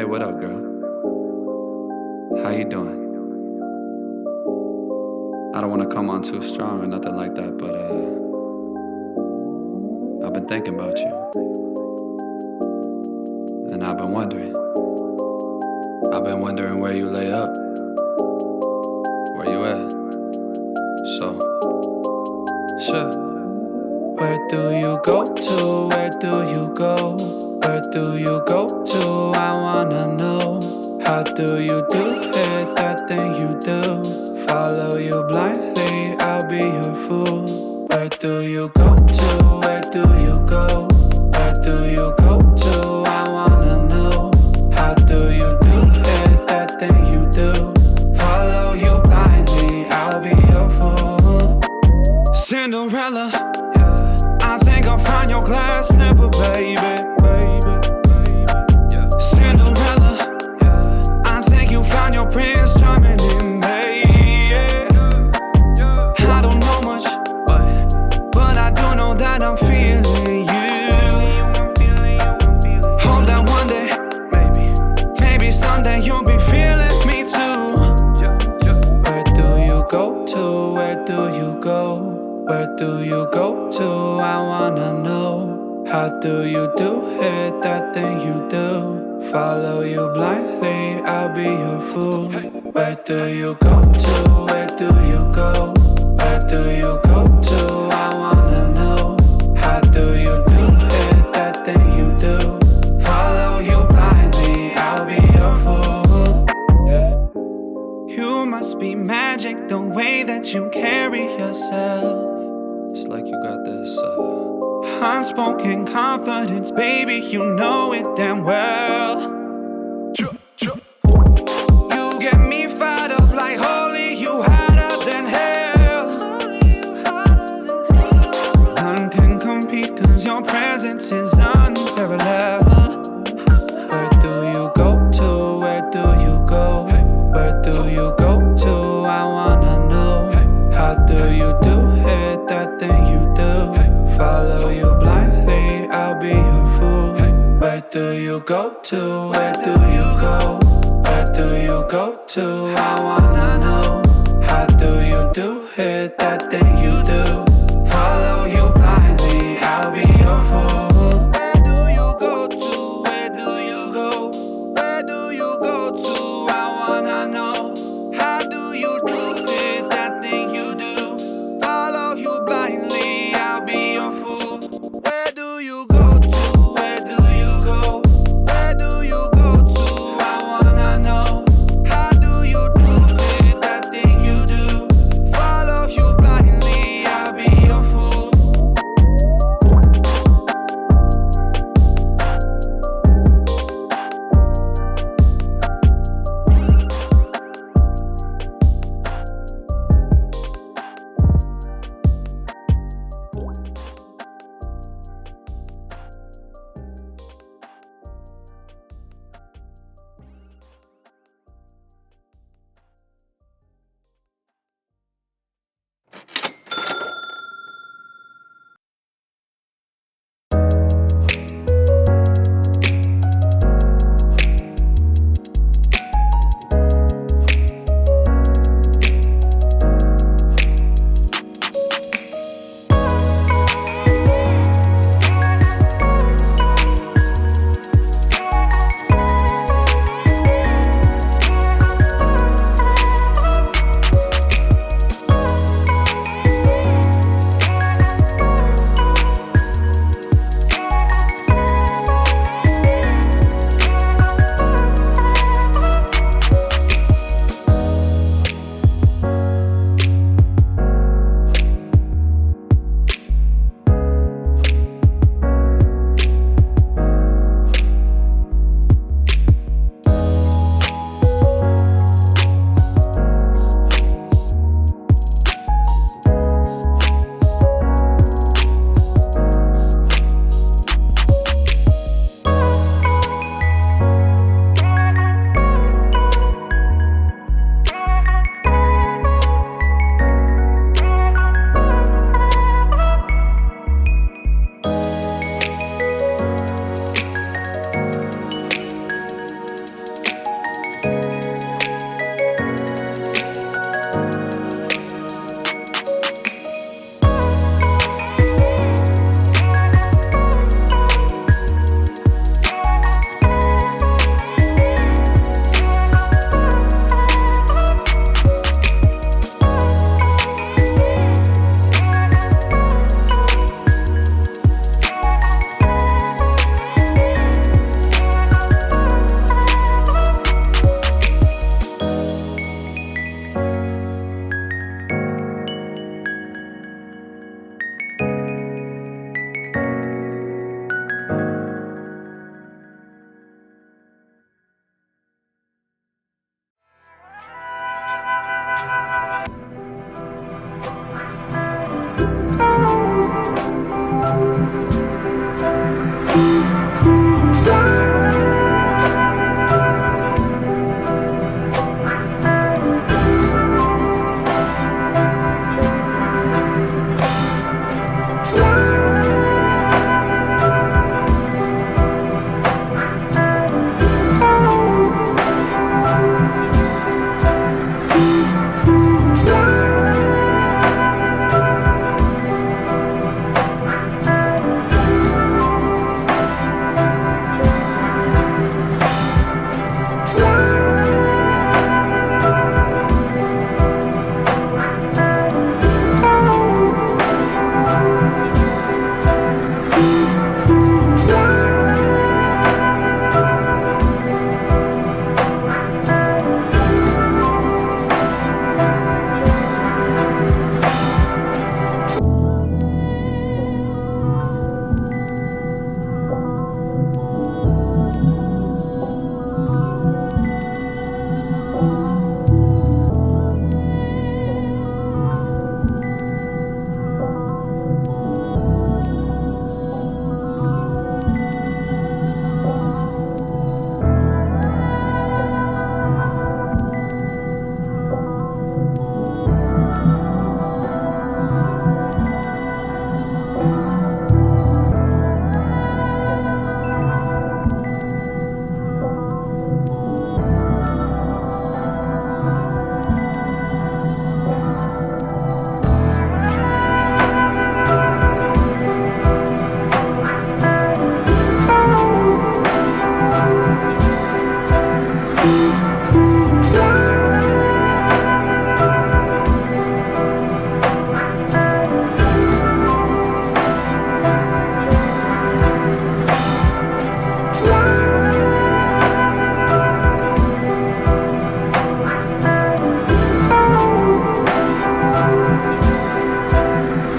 what up, girl? How you doing? I don't want to come on too strong or nothing like that, but I've been thinking about you. And I've been wondering where you lay up. Where you at? So, sure. Where do you go to? Where do you go? Where do you go to? I wanna know. How do you do it? That thing you do. Follow you blindly, I'll be your fool. Where do you go to? Where do you go? Where do you go to? I wanna know. How do you do it? That thing you do. Follow you blindly, I'll be your fool. Cinderella, I think I'll find your glass slipper, baby. Cinderella, I think you found your prince charming in me. I don't know much, but I do know that I'm feeling you. Hope that one day, maybe someday you'll be feeling me too. Where do you go to? Where do you go? Where do you go to? I wanna know. How do you do it? That thing you do. Follow you blindly, I'll be your fool. Where do you go to? Where do you go? Where do you go to? I wanna know. How do you do it? That thing you do. Follow you blindly, I'll be your fool. Yeah. You must be magic, the way that you carry yourself. It's like you got this unspoken confidence, baby, you know it damn well. You get me fired up like holy, you hotter than hell. None can compete cause your presence is unparalleled. Where do you go to? Where do you go? Where do you go to? I wanna know. How do you do it? That thing you do. Follow you blindly, I'll be your fool. Where do you go to? Where do you go? Where do you go to? I wanna know. How do you do it? That thing you do. Follow you blindly, I'll be your fool. Where do you go to? Where do you go? Where do you go to? I wanna know. How do you do it? That thing you do. Follow you blindly, I'll be your fool. Where do you go to? Where do you go? Where do you go to? I wanna know. How do you do it? That thing you do. Follow you blindly, I'll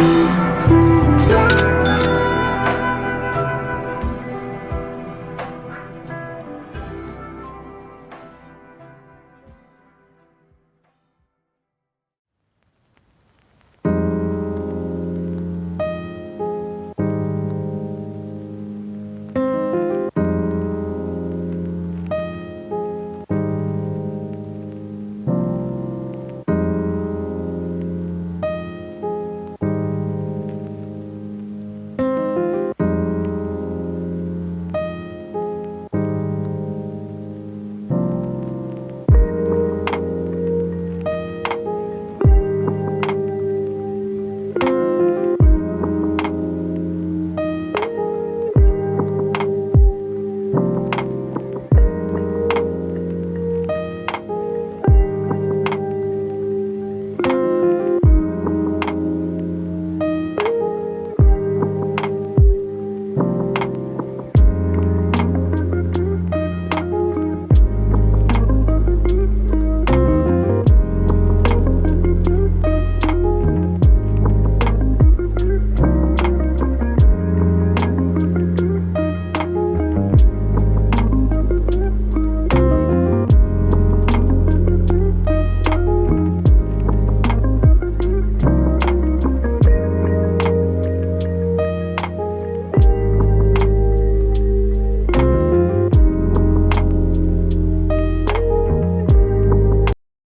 Пока!